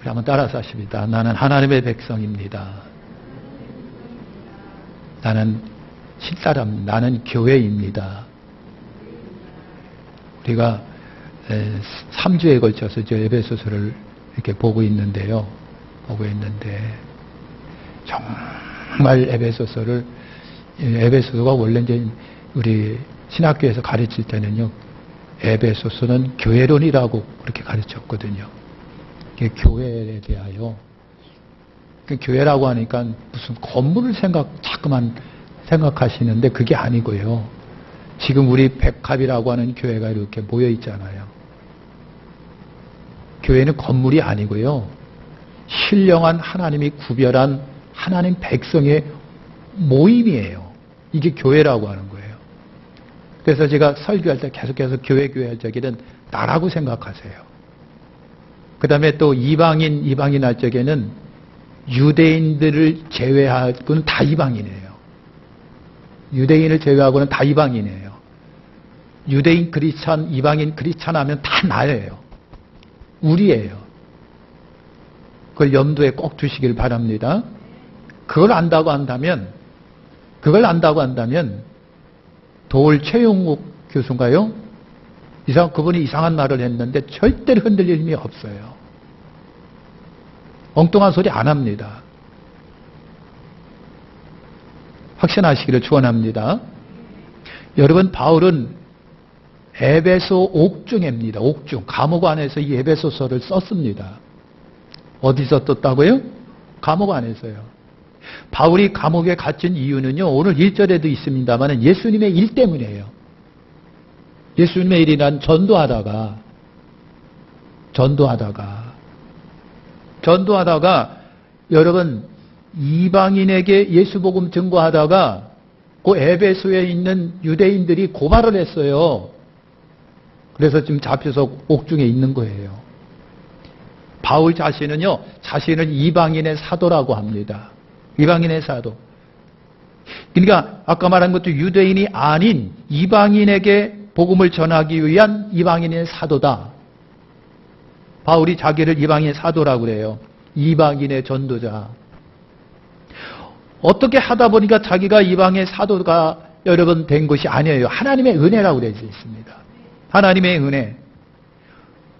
우리 한번 따라서 하십니다. 나는 하나님의 백성입니다. 나는 신사람, 나는 교회입니다. 우리가 3주에 걸쳐서 저 에베소서를 이렇게 보고 있는데 정말 에베소서가 원래 이제 우리 신학교에서 가르칠 때는요, 에베소서는 교회론이라고 그렇게 가르쳤거든요. 교회에 대하여. 교회라고 하니까 무슨 건물을 자꾸만 생각하시는데 그게 아니고요. 지금 우리 백합이라고 하는 교회가 이렇게 모여 있잖아요. 교회는 건물이 아니고요. 신령한 하나님이 구별한 하나님 백성의 모임이에요. 이게 교회라고 하는 거예요. 그래서 제가 설교할 때 계속해서 교회 할 적에는 나라고 생각하세요. 그 다음에 또 이방인 할 적에는 유대인들을 제외하고는 다 이방인이에요. 유대인을 제외하고는 다 이방인이에요. 유대인 크리스찬, 이방인 크리스찬 하면 다 나예요. 우리예요. 그걸 염두에 꼭 두시길 바랍니다. 그걸 안다고 한다면 도울 최용욱 교수인가요? 그분이 이상한 말을 했는데 절대로 흔들릴 힘이 없어요. 엉뚱한 소리 안 합니다. 확신하시기를 축원합니다. 여러분, 바울은 에베소 옥중입니다. 옥중. 감옥 안에서 이 에베소서를 썼습니다. 어디서 썼다고요? 감옥 안에서요. 바울이 감옥에 갇힌 이유는요, 오늘 1절에도 있습니다만 예수님의 일 때문이에요. 예수님의 일이란 전도하다가 여러분, 이방인에게 예수복음 증거하다가 그 에베소에 있는 유대인들이 고발을 했어요. 그래서 지금 잡혀서 옥중에 있는 거예요. 바울 자신은요, 자신을 이방인의 사도라고 합니다. 이방인의 사도. 그러니까 아까 말한 것도 유대인이 아닌 이방인에게 복음을 전하기 위한 이방인의 사도다. 바울이 자기를 이방인의 사도라고 그래요. 이방인의 전도자. 어떻게 하다 보니까 자기가 이방인의 사도가 여러분 된 것이 아니에요. 하나님의 은혜라고 되어 있습니다. 하나님의 은혜.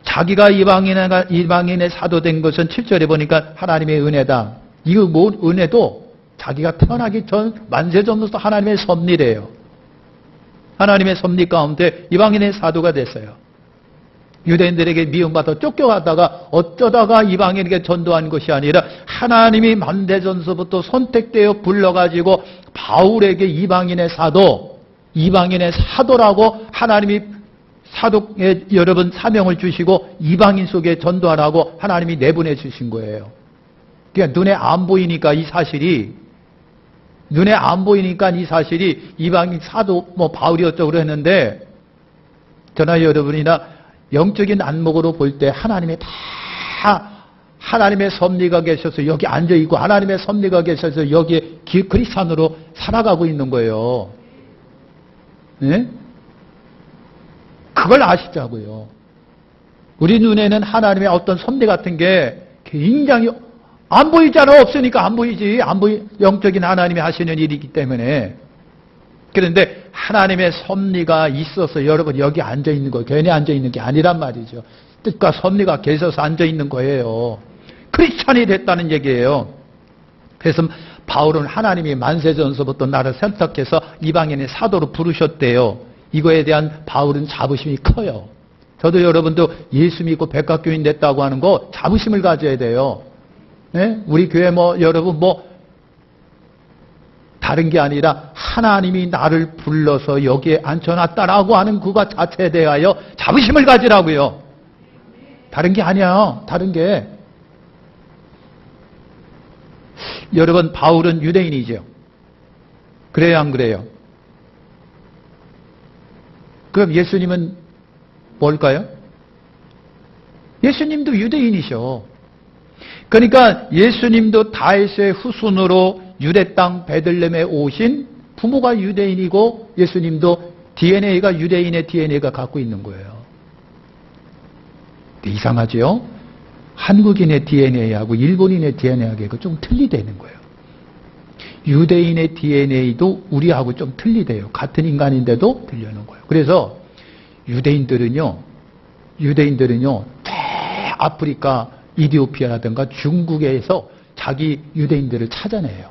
자기가 이방인의 사도 된 것은 7절에 보니까 하나님의 은혜다. 이 은혜도 자기가 태어나기 전 만세 전부터 하나님의 섭리래요. 하나님의 섭리 가운데 이방인의 사도가 됐어요. 유대인들에게 미움받아 쫓겨가다가 어쩌다가 이방인에게 전도한 것이 아니라 하나님이 만대전서부터 선택되어 불러가지고 바울에게 이방인의 사도라고 하나님이 사도의 여러분 사명을 주시고 이방인 속에 전도하라고 하나님이 내보내 주신 거예요. 그러니까 눈에 안 보이니까 이 사실이 이방인 사도 바울이 어쩌고 그랬는데, 저나 여러분이나 영적인 안목으로 볼 때 하나님의 섭리가 계셔서 여기 앉아있고 하나님의 섭리가 계셔서 여기에 그리스도인으로 살아가고 있는 거예요. 네? 그걸 아시자고요. 우리 눈에는 하나님의 어떤 섭리 같은 게 굉장히 안 보이잖아. 없으니까 안 보이지. 영적인 하나님이 하시는 일이기 때문에. 그런데 하나님의 섭리가 있어서 여러분 여기 앉아있는 거예요. 괜히 앉아있는 게 아니란 말이죠. 뜻과 섭리가 계셔서 앉아있는 거예요. 크리스찬이 됐다는 얘기예요. 그래서 바울은 하나님이 만세전서부터 나를 선택해서 이방인의 사도로 부르셨대요. 이거에 대한 바울은 자부심이 커요. 저도 여러분도 예수 믿고 백학교인 됐다고 하는 거 자부심을 가져야 돼요. 네? 우리 교회 여러분 다른 게 아니라 하나님이 나를 불러서 여기에 앉혀놨다라고 하는 그것 자체에 대하여 자부심을 가지라고요. 다른 게 아니야. 다른 게. 여러분, 바울은 유대인이죠. 그래요, 안 그래요? 그럼 예수님은 뭘까요? 예수님도 유대인이셔. 그러니까 예수님도 다윗의 후손으로 유대 땅 베들레헴에 오신 부모가 유대인이고 예수님도 DNA가 유대인의 DNA가 갖고 있는 거예요. 이상하죠? 한국인의 DNA하고 일본인의 DNA하고 좀 틀리다는 거예요. 유대인의 DNA도 우리하고 좀 틀리대요. 같은 인간인데도 틀리는 거예요. 그래서 유대인들은요, 아프리카, 이디오피아라든가 중국에서 자기 유대인들을 찾아내요.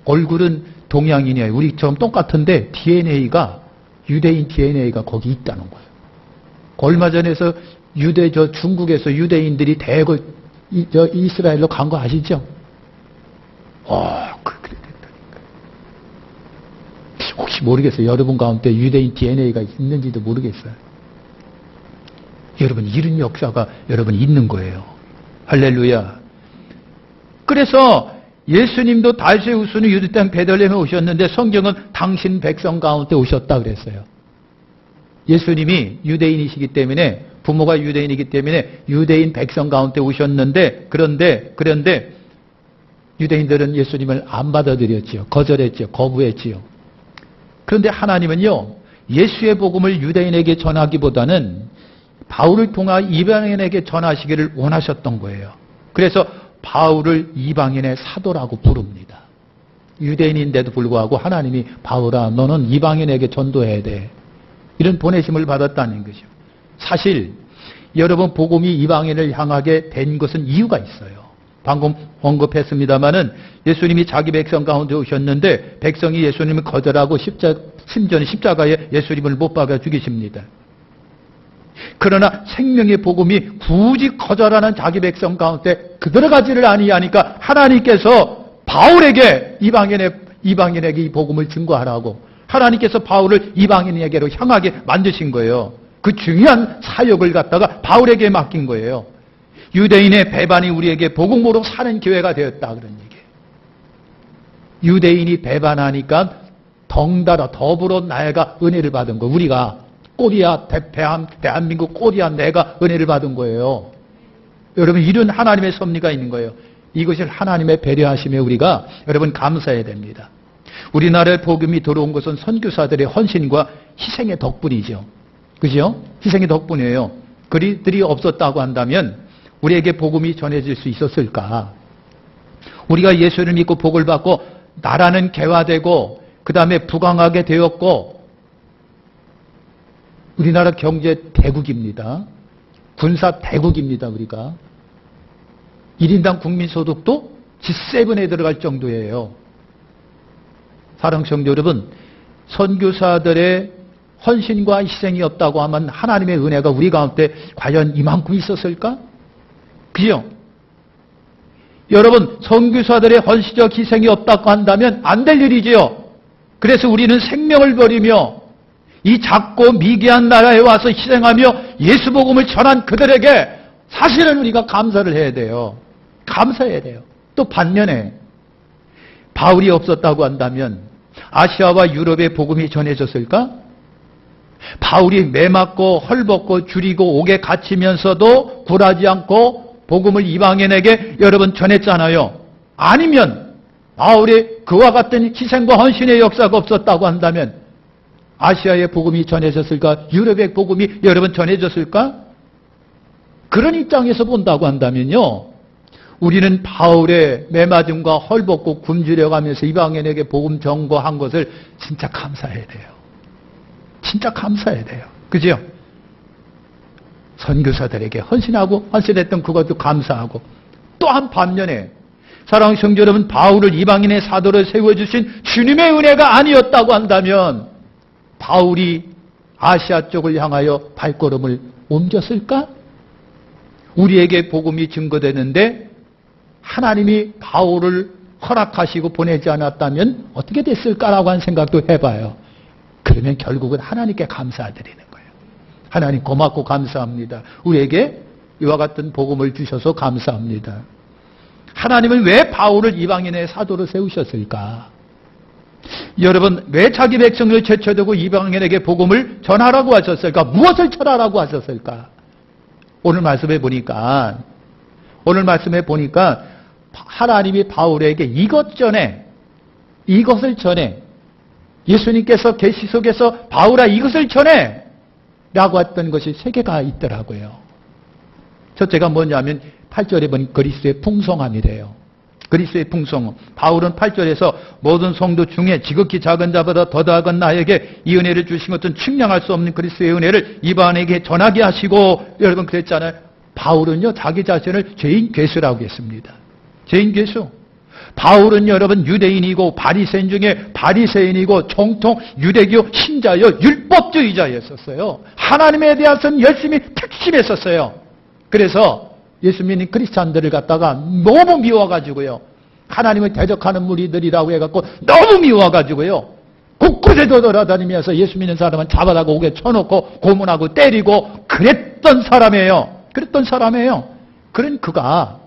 얼굴은 동양인이에요. 우리처럼 똑같은데 DNA가, 유대인 DNA가 거기 있다는 거예요. 얼마 전에서 중국에서 유대인들이 대거 이스라엘로 간 거 아시죠? 그래 됐다니까. 혹시 모르겠어요. 여러분 가운데 유대인 DNA가 있는지도 모르겠어요. 여러분, 이런 역사가 여러분 있는 거예요. 할렐루야. 그래서 예수님도 달수의 후손은 유대 땅 베들레헴에 오셨는데 성경은 당신 백성 가운데 오셨다 그랬어요. 예수님이 유대인이시기 때문에, 부모가 유대인이기 때문에 유대인 백성 가운데 오셨는데, 그런데 유대인들은 예수님을 안 받아들였지요. 거절했지요. 거부했지요. 그런데 하나님은요, 예수의 복음을 유대인에게 전하기보다는 바울을 통하 이방인에게 전하시기를 원하셨던 거예요. 그래서 바울을 이방인의 사도라고 부릅니다. 유대인인데도 불구하고 하나님이 바울아, 너는 이방인에게 전도해야 돼. 이런 보내심을 받았다는 것이죠. 사실 여러분, 복음이 이방인을 향하게 된 것은 이유가 있어요. 방금 언급했습니다마는 예수님이 자기 백성 가운데 오셨는데 백성이 예수님을 거절하고 심지어는 십자가에 예수님을 못 박아 죽이십니다. 그러나 생명의 복음이 굳이 거절하는 자기 백성 가운데 들어가지를 아니하니까 하나님께서 바울에게 이방인에게 이 복음을 증거하라고 하나님께서 바울을 이방인에게로 향하게 만드신 거예요. 그 중요한 사역을 갖다가 바울에게 맡긴 거예요. 유대인의 배반이 우리에게 복음으로 사는 기회가 되었다, 그런 얘기예요. 유대인이 배반하니까 덩달아 더불어 내가 은혜를 받은 거. 우리가 꼬리야, 대한민국 꼬리야, 내가 은혜를 받은 거예요. 여러분, 이런 하나님의 섭리가 있는 거예요. 이것을 하나님의 배려하심에 우리가 여러분 감사해야 됩니다. 우리나라에 복음이 들어온 것은 선교사들의 헌신과 희생의 덕분이죠. 그죠? 희생의 덕분이에요. 그들이 없었다고 한다면 우리에게 복음이 전해질 수 있었을까? 우리가 예수를 믿고 복을 받고 나라는 개화되고 그 다음에 부강하게 되었고, 우리나라 경제 대국입니다. 군사 대국입니다. 우리가 1인당 국민소득도 G7에 들어갈 정도예요. 사랑하는 성도 여러분, 선교사들의 헌신과 희생이 없다고 하면 하나님의 은혜가 우리 가운데 과연 이만큼 있었을까? 그죠? 여러분, 선교사들의 헌신적 희생이 없다고 한다면 안 될 일이지요. 그래서 우리는 생명을 버리며 이 작고 미개한 나라에 와서 희생하며 예수 복음을 전한 그들에게 사실은 우리가 감사를 해야 돼요. 감사해야 돼요. 또 반면에 바울이 없었다고 한다면 아시아와 유럽의 복음이 전해졌을까? 바울이 매맞고 헐벗고 줄이고 옥에 갇히면서도 굴하지 않고 복음을 이방인에게 여러분 전했잖아요. 아니면 바울이 그와 같은 희생과 헌신의 역사가 없었다고 한다면 아시아의 복음이 전해졌을까? 유럽의 복음이 여러분 전해졌을까? 그런 입장에서 본다고 한다면요, 우리는 바울의 매맞음과 헐벗고 굶주려가면서 이방인에게 복음 전거한 것을 진짜 감사해야 돼요. 진짜 감사해야 돼요. 그죠? 선교사들에게 헌신했던 그것도 감사하고, 또한 반면에 사랑하는 성도 여러분, 바울을 이방인의 사도로 세워주신 주님의 은혜가 아니었다고 한다면 바울이 아시아 쪽을 향하여 발걸음을 옮겼을까? 우리에게 복음이 증거되는데 하나님이 바울을 허락하시고 보내지 않았다면 어떻게 됐을까라고 하는 생각도 해봐요. 그러면 결국은 하나님께 감사드리는 거예요. 하나님 고맙고 감사합니다. 우리에게 이와 같은 복음을 주셔서 감사합니다. 하나님은 왜 바울을 이방인의 사도로 세우셨을까? 여러분, 왜 자기 백성을 제쳐두고 이방인에게 복음을 전하라고 하셨을까? 무엇을 전하라고 하셨을까? 오늘 말씀에 보니까 하나님이 바울에게 이것을 전해, 예수님께서 계시 속에서 바울아 이것을 전해 라고 했던 것이 세 개가 있더라고요. 첫째가 뭐냐면 8절에 보니 그리스도의 풍성함이래요. 그리스도의 풍성함. 바울은 8절에서 모든 성도 중에 지극히 작은 자보다 더 작은 나에게 이 은혜를 주신 것은 측량할 수 없는 그리스도의 은혜를 이방인에게 전하게 하시고, 여러분 그랬잖아요. 바울은요 자기 자신을 죄인 괴수라고 했습니다. 죄인 괴수. 바울은 여러분 유대인이고 바리새인 중에 바리새인이고 정통 유대교 신자여 율법주의자였었어요. 하나님에 대해서는 열심히 특심했었어요. 그래서 예수 믿는 크리스찬들을 갖다가 너무 미워가지고요. 하나님을 대적하는 무리들이라고 해갖고 너무 미워가지고요. 곳곳에 돌아다니면서 예수 믿는 사람은 잡아다가 옥에 쳐놓고 고문하고 때리고 그랬던 사람이에요. 그런 그가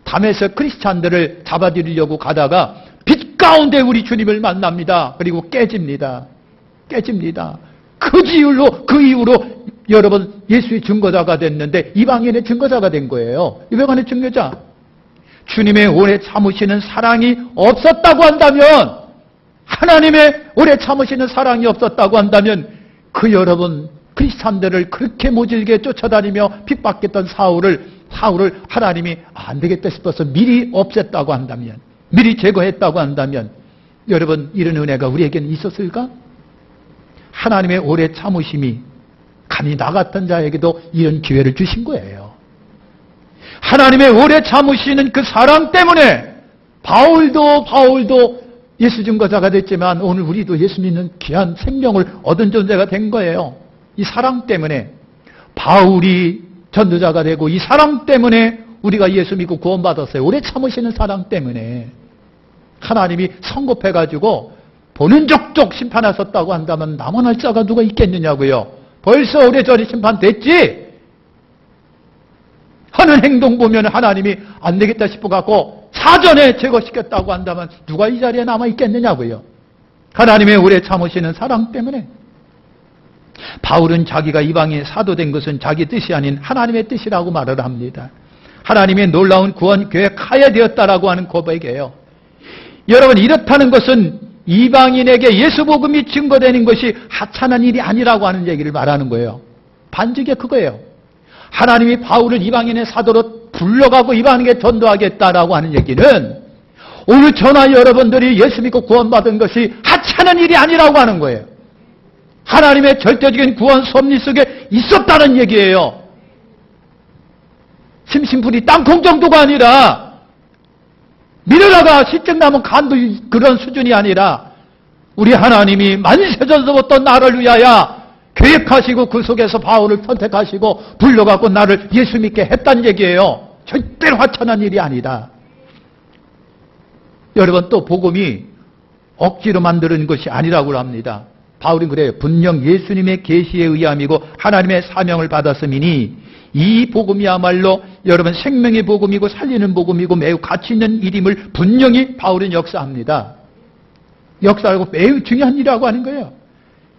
담에서 크리스찬들을 잡아들이려고 가다가 빛 가운데 우리 주님을 만납니다. 그리고 깨집니다. 그 이후로 여러분 예수의 증거자가 됐는데 이방인의 증거자가 된 거예요. 이방인의 증거자. 주님의 오래 참으시는 사랑이 없었다고 한다면, 하나님의 오래 참으시는 사랑이 없었다고 한다면, 그 여러분 크리스찬들을 그렇게 모질게 쫓아다니며 핍박했던 사울을 하나님이 안 되겠다 싶어서 미리 없앴다고 한다면, 미리 제거했다고 한다면, 여러분 이런 은혜가 우리에게는 있었을까? 하나님의 오래 참으심이 감히 나 같은 자에게도 이런 기회를 주신 거예요. 하나님의 오래 참으시는 그 사랑 때문에 바울도 예수 증거자가 됐지만 오늘 우리도 예수 믿는 귀한 생명을 얻은 존재가 된 거예요. 이 사랑 때문에 바울이 전도자가 되고, 이 사랑 때문에 우리가 예수 믿고 구원받았어요. 오래 참으시는 사랑 때문에. 하나님이 성급해가지고 보는 족족 심판하셨다고 한다면 남원할 자가 누가 있겠느냐고요. 벌써 오래전에 심판됐지? 하는 행동 보면 하나님이 안 되겠다 싶어갖고 사전에 제거시켰다고 한다면 누가 이 자리에 남아있겠느냐고요. 하나님의 오래 참으시는 사랑 때문에. 바울은 자기가 이방인의 사도된 것은 자기 뜻이 아닌 하나님의 뜻이라고 말을 합니다. 하나님의 놀라운 구원 계획하에 되었다라고 하는 고백이에요. 여러분 이렇다는 것은 이방인에게 예수 복음이 증거되는 것이 하찮은 일이 아니라고 하는 얘기를 말하는 거예요. 반직이 그거예요. 하나님이 바울을 이방인의 사도로 불러가고 이방인에게 전도하겠다라고 하는 얘기는 오늘 저나 여러분들이 예수 믿고 구원받은 것이 하찮은 일이 아니라고 하는 거예요. 하나님의 절대적인 구원 섭리 속에 있었다는 얘기예요. 심심풀이 땅콩 정도가 아니라 미르다가 시적 남은 간도 그런 수준이 아니라 우리 하나님이 만세전서부터 나를 위하여 계획하시고 그 속에서 바울을 선택하시고 불러갖고 나를 예수 믿게 했다는 얘기예요. 절대로 하찮은 일이 아니다. 여러분 또 복음이 억지로 만드는 것이 아니라고 합니다. 바울은 그래요. 분명 예수님의 계시에 의함이고 하나님의 사명을 받았음이니 이 복음이야말로 여러분 생명의 복음이고 살리는 복음이고 매우 가치 있는 일임을 분명히 바울은 역사합니다. 역사하고 매우 중요한 일이라고 하는 거예요.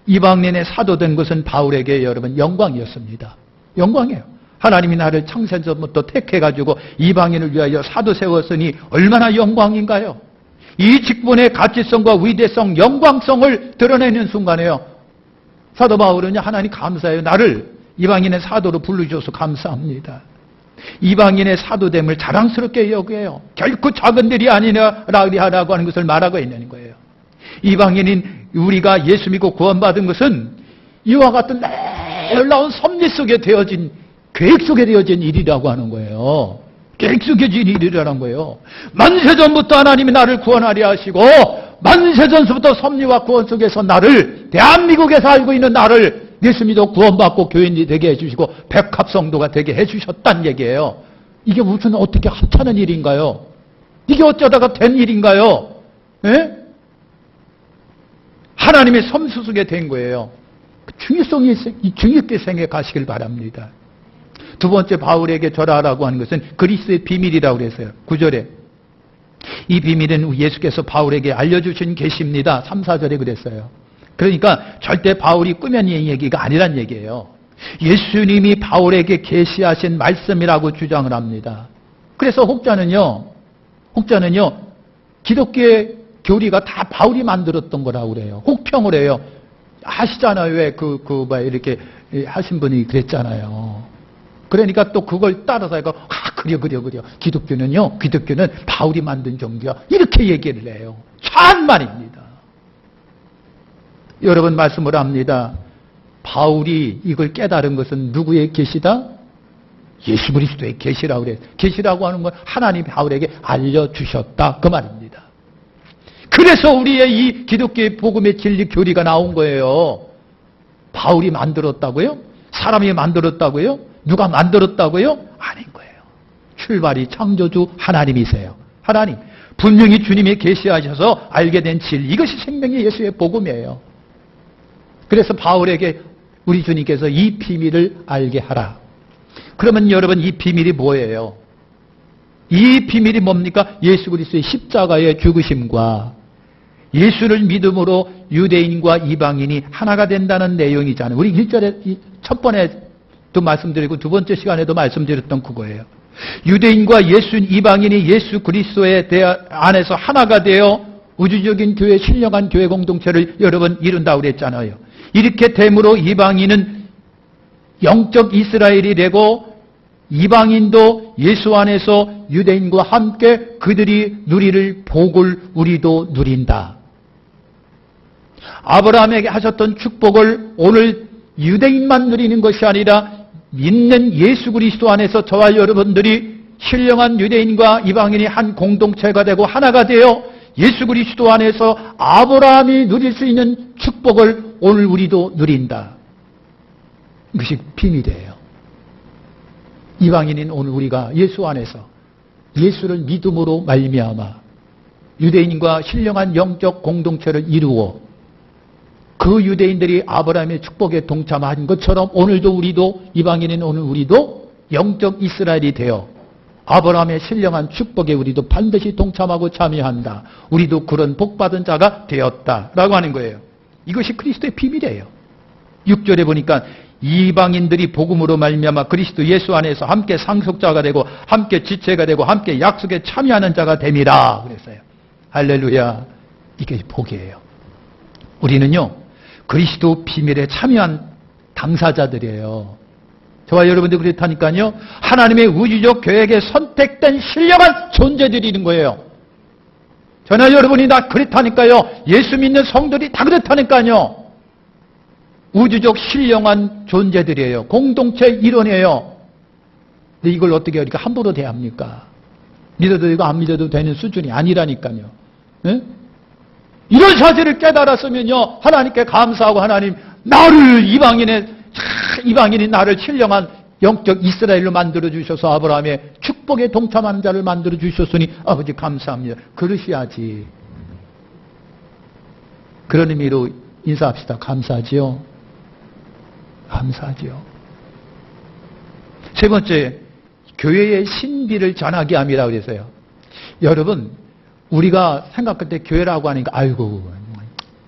이방인의 사도된 것은 바울에게 여러분 영광이었습니다. 영광이에요. 하나님이 나를 창세전부터 택해가지고 이방인을 위하여 사도 세웠으니 얼마나 영광인가요? 이 직분의 가치성과 위대성, 영광성을 드러내는 순간에요. 사도 바울은 하나님 감사해요. 나를 이방인의 사도로 불러주셔서 감사합니다. 이방인의 사도됨을 자랑스럽게 여겨요. 결코 작은 일이 아니라고 하는 것을 말하고 있는 거예요. 이방인인 우리가 예수 믿고 구원받은 것은 이와 같은 놀라운 섭리 속에 되어진, 계획 속에 되어진 일이라고 하는 거예요. 계획 속에 되어진 일이라는 거예요. 만세전부터 하나님이 나를 구원하려 하시고 만세전부터 섭리와 구원 속에서 나를, 대한민국에 살고 있는 나를 예수 믿어 구원받고 교인이 되게 해주시고 백합성도가 되게 해주셨다는 얘기예요. 이게 무슨 어떻게 하찮은 일인가요? 이게 어쩌다가 된 일인가요? 예? 하나님의 섭리 속에 된 거예요. 중요성이 중요하게 생각하시길 바랍니다. 두 번째 바울에게 절하라고 하는 것은 그리스도의 비밀이라고 그랬어요. 9절에. 이 비밀은 예수께서 바울에게 알려주신 계시입니다. 3, 4절에 그랬어요. 그러니까 절대 바울이 꾸며낸 얘기가 아니란 얘기예요. 예수님이 바울에게 계시하신 말씀이라고 주장을 합니다. 그래서 혹자는요 기독교의 교리가 다 바울이 만들었던 거라고 그래요. 혹평을 해요. 아시잖아요. 왜 이렇게 하신 분이 그랬잖아요. 그러니까 또 그걸 따라서 해서 그려. 기독교는 바울이 만든 종교야. 이렇게 얘기를 해요. 참말입니다. 여러분 말씀을 합니다. 바울이 이걸 깨달은 것은 누구의 계시다? 예수 그리스도의 계시라고 그래요. 계시라고 하는 건 하나님이 바울에게 알려주셨다. 그 말입니다. 그래서 우리의 이 기독교의 복음의 진리 교리가 나온 거예요. 바울이 만들었다고요? 사람이 만들었다고요? 누가 만들었다고요? 아닌 거예요. 출발이 창조주 하나님이세요. 하나님. 분명히 주님이 계시하셔서 알게 된 진리. 이것이 생명의 예수의 복음이에요. 그래서 바울에게 우리 주님께서 이 비밀을 알게 하라. 그러면 여러분 이 비밀이 뭐예요? 이 비밀이 뭡니까? 예수 그리스도의 십자가의 죽으심과 예수를 믿음으로 유대인과 이방인이 하나가 된다는 내용이잖아요. 우리 1절에 첫 번에도 말씀드리고 두 번째 시간에도 말씀드렸던 그거예요. 유대인과 이방인이 예수 그리스도에 안에서 하나가 되어 우주적인 교회, 신령한 교회 공동체를 여러분 이룬다고 그랬잖아요. 이렇게 됨으로 이방인은 영적 이스라엘이 되고 이방인도 예수 안에서 유대인과 함께 그들이 누리를 복을 우리도 누린다. 아브라함에게 하셨던 축복을 오늘 유대인만 누리는 것이 아니라 믿는 예수 그리스도 안에서 저와 여러분들이 신령한 유대인과 이방인이 한 공동체가 되고 하나가 되어 예수 그리스도 안에서 아브라함이 누릴 수 있는 축복을 오늘 우리도 누린다. 이것이 비밀이에요. 이방인인 오늘 우리가 예수 안에서 예수를 믿음으로 말미암아 유대인과 신령한 영적 공동체를 이루어 그 유대인들이 아브라함의 축복에 동참한 것처럼 오늘도 우리도 이방인인 오늘 우리도 영적 이스라엘이 되어 아브라함의 신령한 축복에 우리도 반드시 동참하고 참여한다. 우리도 그런 복받은 자가 되었다라고 하는 거예요. 이것이 그리스도의 비밀이에요. 6절에 보니까 이방인들이 복음으로 말미암아 그리스도 예수 안에서 함께 상속자가 되고 함께 지체가 되고 함께 약속에 참여하는 자가 됨이라 그랬어요. 할렐루야. 이게 복이에요. 우리는요 그리스도 비밀에 참여한 당사자들이에요. 저와 여러분들 그렇다니까요. 하나님의 우주적 계획에 선택된 신령한 존재들이 있는 거예요. 저나 여러분이 다 그렇다니까요. 예수 믿는 성들이 다 그렇다니까요. 우주적 신령한 존재들이에요. 공동체 일원이에요. 근데 이걸 어떻게 이렇게 함부로 대합니까? 믿어도 되고 안 믿어도 되는 수준이 아니라니까요. 네? 이런 사실을 깨달았으면요. 하나님께 감사하고 하나님 나를 이방인이 나를 신령한 영적 이스라엘로 만들어주셔서 아브라함의 축복에 동참하는 자를 만들어주셨으니 아버지 감사합니다. 그러셔야지. 그런 의미로 인사합시다. 감사하지요. 감사하지요. 세 번째, 교회의 신비를 전하게 함이라고 그랬어요. 여러분, 우리가 생각할 때 교회라고 하니까 아이고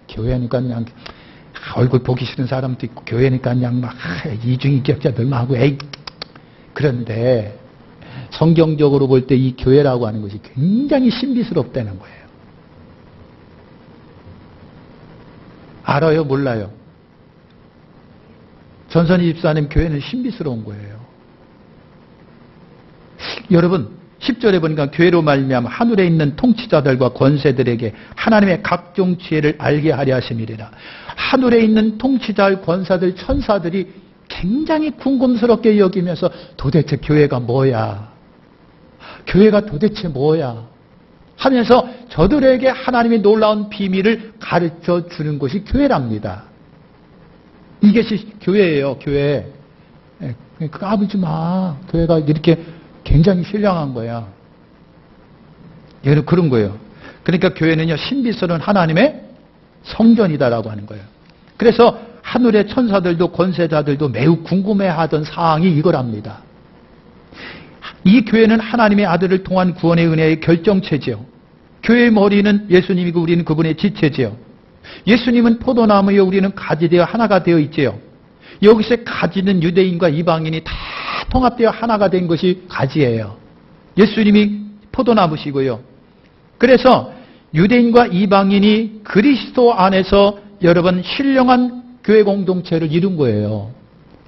교회니까 그냥 얼굴 보기 싫은 사람도 있고 교회니까 그냥 막 이중인격자들만 하고 에이. 그런데 성경적으로 볼 때 이 교회라고 하는 것이 굉장히 신비스럽다는 거예요. 알아요? 몰라요? 전선희 집사님 교회는 신비스러운 거예요. 여러분 10절에 보니까 교회로 말미암아 하늘에 있는 통치자들과 권세들에게 하나님의 각종 지혜를 알게 하려 하심이리라. 하늘에 있는 통치자, 권사들, 천사들이 굉장히 궁금스럽게 여기면서 도대체 교회가 뭐야? 교회가 도대체 뭐야? 하면서 저들에게 하나님의 놀라운 비밀을 가르쳐 주는 것이 교회랍니다. 이것이 교회예요, 교회. 그거 아버지 마. 교회가 이렇게 굉장히 신령한 거야. 여러분 그런 거예요. 그러니까 교회는요 신비스러운 하나님의 성전이다라고 하는 거예요. 그래서 하늘의 천사들도 권세자들도 매우 궁금해하던 사항이 이거랍니다. 이 교회는 하나님의 아들을 통한 구원의 은혜의 결정체지요. 교회의 머리는 예수님이고 우리는 그분의 지체지요. 예수님은 포도나무여 우리는 가지되어 하나가 되어 있지요. 여기서 가지는 유대인과 이방인이 다 통합되어 하나가 된 것이 가지예요. 예수님이 포도나무시고요. 그래서 유대인과 이방인이 그리스도 안에서 여러분 신령한 교회 공동체를 이룬 거예요.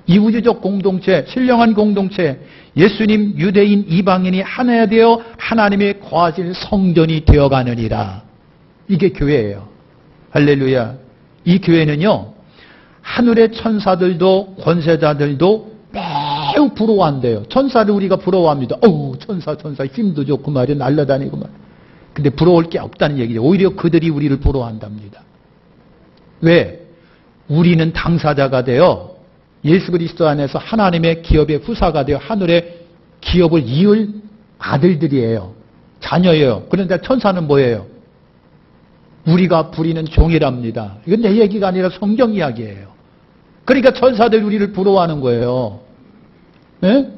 이 우주적 공동체, 신령한 공동체, 예수님, 유대인, 이방인이 하나 되어 하나님의 거하실 성전이 되어가느니라. 이게 교회예요. 할렐루야. 이 교회는요, 하늘의 천사들도 권세자들도 매우 부러워한대요. 천사를 우리가 부러워합니다. 어우, 천사 힘도 좋고 말이야, 날아다니고 말이야. 근데 부러울 게 없다는 얘기죠. 오히려 그들이 우리를 부러워한답니다. 왜? 우리는 당사자가 되어 예수 그리스도 안에서 하나님의 기업의 후사가 되어 하늘의 기업을 이을 아들들이에요. 자녀예요. 그런데 천사는 뭐예요? 우리가 부리는 종이랍니다. 이건 내 얘기가 아니라 성경 이야기예요. 그러니까 천사들 우리를 부러워하는 거예요. 네?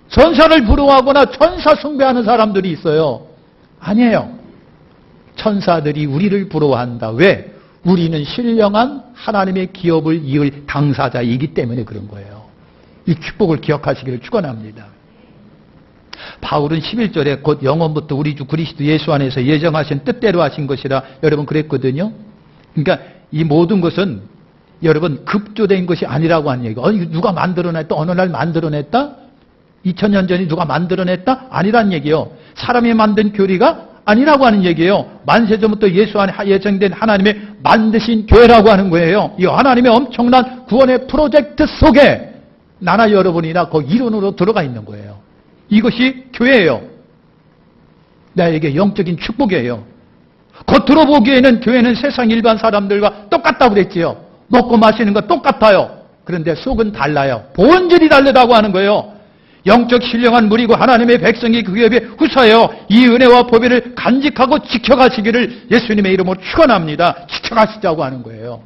천사를 부러워하거나 천사 숭배하는 사람들이 있어요. 아니에요. 천사들이 우리를 부러워한다. 왜? 우리는 신령한 하나님의 기업을 이을 당사자이기 때문에 그런 거예요. 이 축복을 기억하시기를 축원합니다. 바울은 11절에 곧 영원부터 우리 주 그리스도 예수 안에서 예정하신 뜻대로 하신 것이라 여러분 그랬거든요. 그러니까 이 모든 것은 여러분 급조된 것이 아니라고 하는 얘기가 누가 만들어냈다? 어느 날 만들어냈다? 2000년 전에 누가 만들어냈다? 아니란 얘기예요. 사람이 만든 교리가 아니라고 하는 얘기예요. 만세전부터 예수 안에 예정된 하나님의 만드신 교회라고 하는 거예요. 이 하나님의 엄청난 구원의 프로젝트 속에 나나 여러분이나 그 이론으로 들어가 있는 거예요. 이것이 교회예요. 나에게 영적인 축복이에요. 겉으로 보기에는 교회는 세상 일반 사람들과 똑같다고 그랬지요. 먹고 마시는 거 똑같아요. 그런데 속은 달라요. 본질이 다르다고 하는 거예요. 영적 신령한 무리고 하나님의 백성이 그 기업의 후사예요. 이 은혜와 보배를 간직하고 지켜가시기를 예수님의 이름으로 축원합니다. 지켜가시자고 하는 거예요.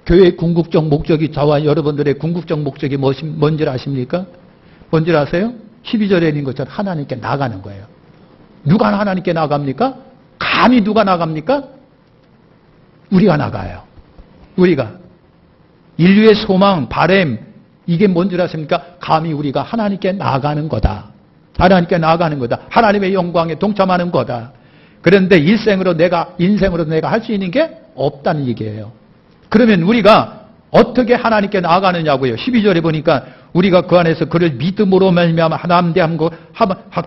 교회의 궁극적 목적이 저와 여러분들의 궁극적 목적이 뭔지 아십니까? 뭔지 아세요? 12절에 있는 것처럼 하나님께 나가는 거예요. 누가 하나님께 나갑니까? 감히 누가 나갑니까? 우리가 나가요. 우리가. 인류의 소망, 바램, 이게 뭔지 아십니까? 감히 우리가 하나님께 나가는 거다. 하나님께 나가는 거다. 하나님의 영광에 동참하는 거다. 그런데 인생으로 내가 할 수 있는 게 없다는 얘기예요. 그러면 우리가 어떻게 하나님께 나아가느냐고요. 12절에 보니까 우리가 그 안에서 그를 믿음으로 말미암아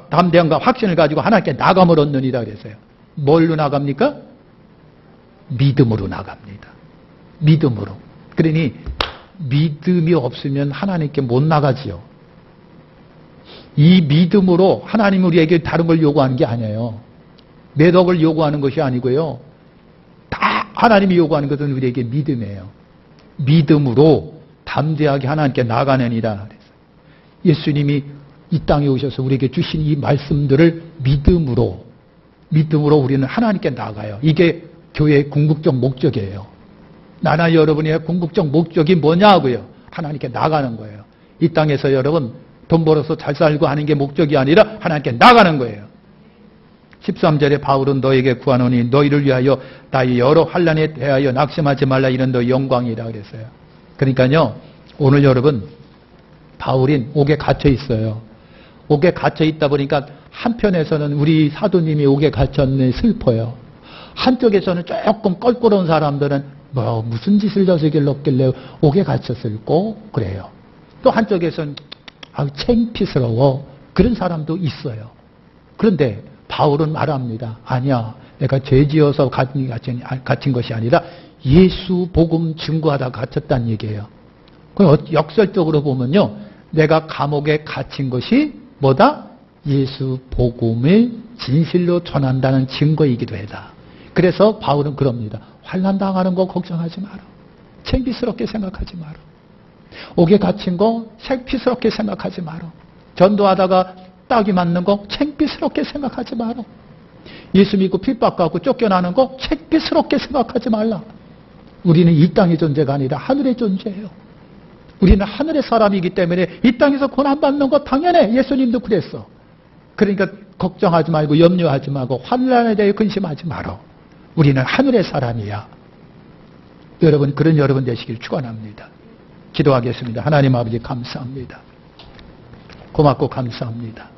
담대함과 확신을 가지고 하나님께 나감을 얻느니라 그랬어요. 뭘로 나갑니까? 믿음으로 나갑니다. 믿음으로. 그러니 믿음이 없으면 하나님께 못 나가지요. 이 믿음으로 하나님 우리에게 다른 걸 요구하는 게 아니에요. 내 덕을 요구하는 것이 아니고요. 다 하나님이 요구하는 것은 우리에게 믿음이에요. 믿음으로 담대하게 하나님께 나가느니라. 예수님이 이 땅에 오셔서 우리에게 주신 이 말씀들을 믿음으로 우리는 하나님께 나가요. 이게 교회의 궁극적 목적이에요. 나나 여러분의 궁극적 목적이 뭐냐고요? 하나님께 나가는 거예요. 이 땅에서 여러분 돈 벌어서 잘 살고 하는 게 목적이 아니라 하나님께 나가는 거예요. 13절에 바울은 너에게 구하노니 너희를 위하여 나의 여러 환난에 대하여 낙심하지 말라 이런 너의 영광이라 그랬어요. 그러니까요, 오늘 여러분 바울인 옥에 갇혀 있어요. 옥에 갇혀 있다 보니까 한편에서는 우리 사도님이 옥에 갇혔네 슬퍼요. 한쪽에서는 조금 껄끄러운 사람들은 무슨 짓을 저지길렀길래 옥에 갇혔을꼬 그래요. 또 한쪽에서는 창피스러워 그런 사람도 있어요. 그런데 바울은 말합니다. 아니야, 내가 죄지어서 갇힌 것이 아니라 예수 복음 증거하다 갇혔다는 얘기예요. 역설적으로 보면요, 내가 감옥에 갇힌 것이 뭐다? 예수 복음을 진실로 전한다는 증거이기도 하다. 그래서 바울은 그럽니다. 환난 당하는 거 걱정하지 마라. 창피스럽게 생각하지 마라. 옥에 갇힌 거 창피스럽게 생각하지 마라. 전도하다가 딱이 맞는 거 창피스럽게 생각하지 마라. 예수 믿고 핍박하고 쫓겨나는 거 창피스럽게 생각하지 말라. 우리는 이 땅의 존재가 아니라 하늘의 존재예요. 우리는 하늘의 사람이기 때문에 이 땅에서 고난받는 거 당연해. 예수님도 그랬어. 그러니까 걱정하지 말고 염려하지 말고 환난에 대해 근심하지 마라. 우리는 하늘의 사람이야. 여러분, 그런 여러분 되시길 축원합니다. 기도하겠습니다. 하나님 아버지 감사합니다. 고맙고 감사합니다.